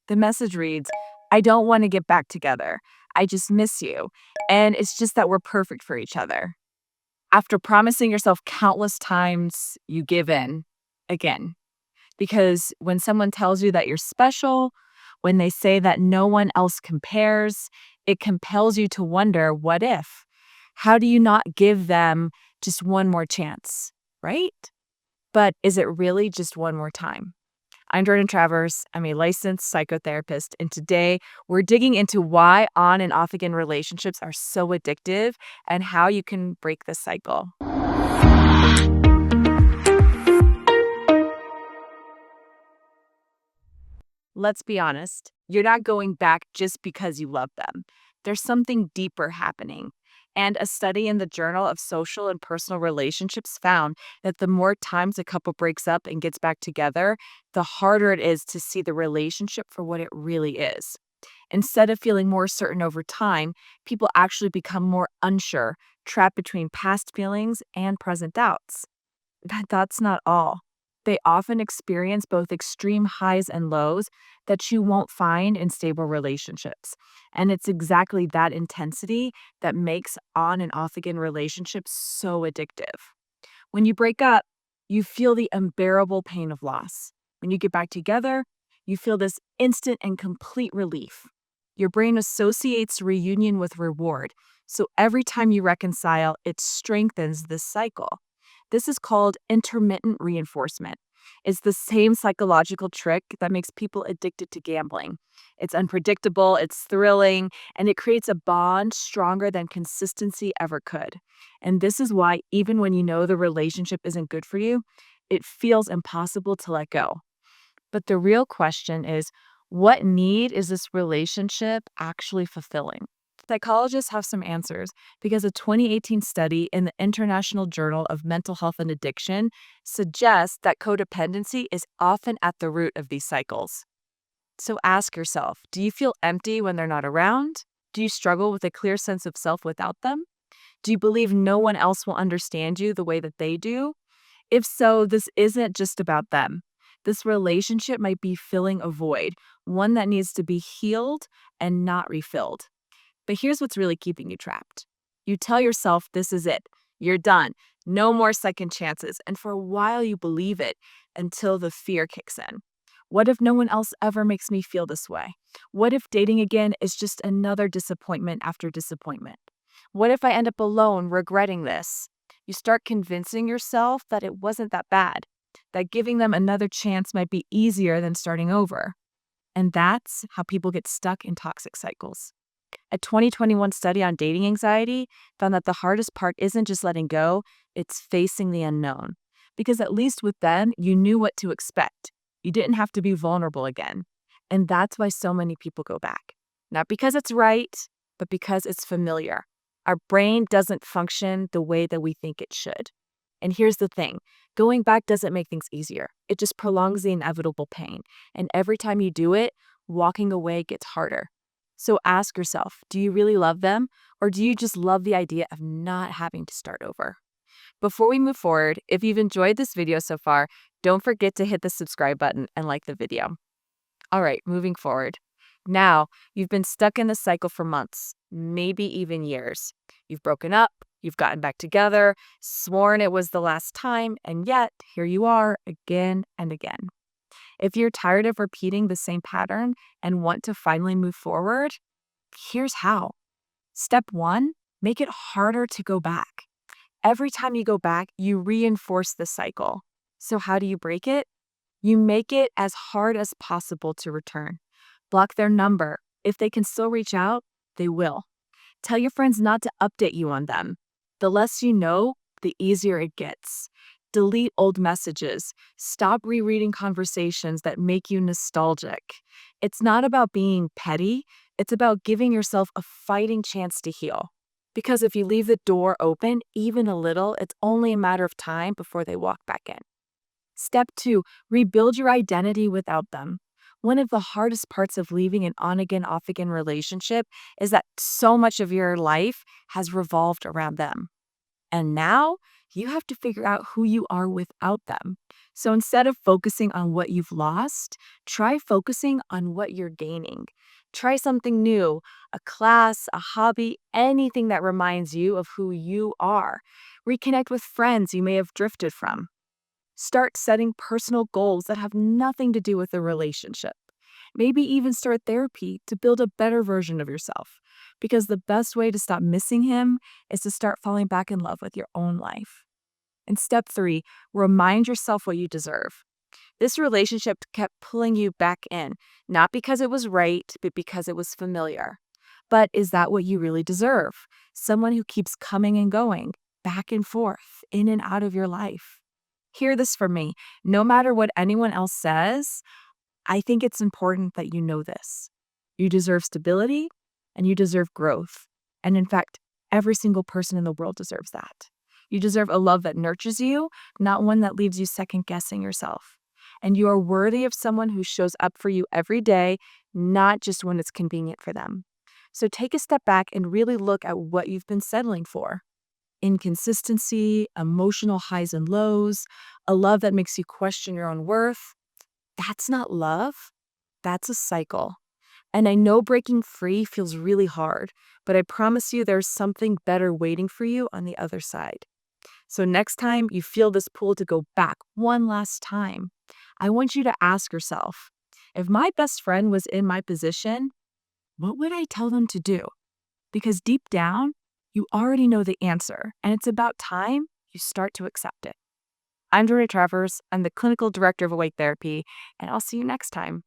The message reads, I don't want to get back together. I just miss you. And it's just that we're perfect for each other. After promising yourself countless times, you give in again. Because when someone tells you that you're special, when they say that no one else compares, it compels you to wonder, what if? How do you not give them just one more chance, right? But is it really just one more time? I'm Jordan Travers. I'm a licensed psychotherapist, and today we're digging into why on and off again relationships are so addictive and how you can break the cycle. Let's be honest, you're not going back just because you love them. There's something deeper happening. And a study in the Journal of Social and Personal Relationships found that the more times a couple breaks up and gets back together, the harder it is to see the relationship for what it really is. Instead of feeling more certain over time, people actually become more unsure, trapped between past feelings and present doubts. But that's not all. They often experience both extreme highs and lows that you won't find in stable relationships. And it's exactly that intensity that makes on and off again relationships so addictive. When you break up, you feel the unbearable pain of loss. When you get back together, you feel this instant and complete relief. Your brain associates reunion with reward. So every time you reconcile, it strengthens this cycle. This is called intermittent reinforcement. It's the same psychological trick that makes people addicted to gambling. It's unpredictable, it's thrilling, and it creates a bond stronger than consistency ever could. And this is why, even when you know the relationship isn't good for you, it feels impossible to let go. But the real question is, what need is this relationship actually fulfilling? Psychologists have some answers because a 2018 study in the International Journal of Mental Health and Addiction suggests that codependency is often at the root of these cycles. So ask yourself, do you feel empty when they're not around? Do you struggle with a clear sense of self without them? Do you believe no one else will understand you the way that they do? If so, this isn't just about them. This relationship might be filling a void, one that needs to be healed and not refilled. But here's what's really keeping you trapped. You tell yourself this is it. You're done. No more second chances. And for a while, you believe it until the fear kicks in. What if no one else ever makes me feel this way? What if dating again is just another disappointment after disappointment? What if I end up alone regretting this? You start convincing yourself that it wasn't that bad, that giving them another chance might be easier than starting over. And that's how people get stuck in toxic cycles. A 2021 study on dating anxiety found that the hardest part isn't just letting go, it's facing the unknown. Because at least with them, you knew what to expect. You didn't have to be vulnerable again. And that's why so many people go back. Not because it's right, but because it's familiar. Our brain doesn't function the way that we think it should. And here's the thing, going back doesn't make things easier. It just prolongs the inevitable pain. And every time you do it, walking away gets harder. So ask yourself, do you really love them, or do you just love the idea of not having to start over? Before we move forward, if you've enjoyed this video so far, don't forget to hit the subscribe button and like the video. All right, moving forward. Now, you've been stuck in the cycle for months, maybe even years. You've broken up, you've gotten back together, sworn it was the last time, and yet here you are again and again. If you're tired of repeating the same pattern and want to finally move forward, here's how. Step 1, make it harder to go back. Every time you go back, you reinforce the cycle. So how do you break it? You make it as hard as possible to return. Block their number. If they can still reach out, they will. Tell your friends not to update you on them. The less you know, the easier it gets. Delete old messages. Stop rereading conversations that make you nostalgic. It's not about being petty. It's about giving yourself a fighting chance to heal. Because if you leave the door open, even a little, it's only a matter of time before they walk back in. Step 2, rebuild your identity without them. One of the hardest parts of leaving an on-again, off-again relationship is that so much of your life has revolved around them. And now You have to figure out who you are without them. So instead of focusing on what you've lost, try focusing on what you're gaining. Try something new, a class, a hobby, anything that reminds you of who you are. Reconnect with friends you may have drifted from. Start setting personal goals that have nothing to do with the relationship. Maybe even start therapy to build a better version of yourself. Because the best way to stop missing him is to start falling back in love with your own life. And step 3, remind yourself what you deserve. This relationship kept pulling you back in, not because it was right, but because it was familiar. But is that what you really deserve? Someone who keeps coming and going, back and forth, in and out of your life. Hear this from me. No matter what anyone else says, I think it's important that you know this. You deserve stability and you deserve growth. And in fact, every single person in the world deserves that. You deserve a love that nurtures you, not one that leaves you second guessing yourself. And you are worthy of someone who shows up for you every day, not just when it's convenient for them. So take a step back and really look at what you've been settling for. Inconsistency, emotional highs and lows, a love that makes you question your own worth. That's not love. That's a cycle. And I know breaking free feels really hard, but I promise you there's something better waiting for you on the other side. So next time you feel this pull to go back one last time, I want you to ask yourself, if my best friend was in my position, what would I tell them to do? Because deep down, you already know the answer, and it's about time you start to accept it. I'm Jordan Travers. I'm the clinical director of Awake Therapy, and I'll see you next time.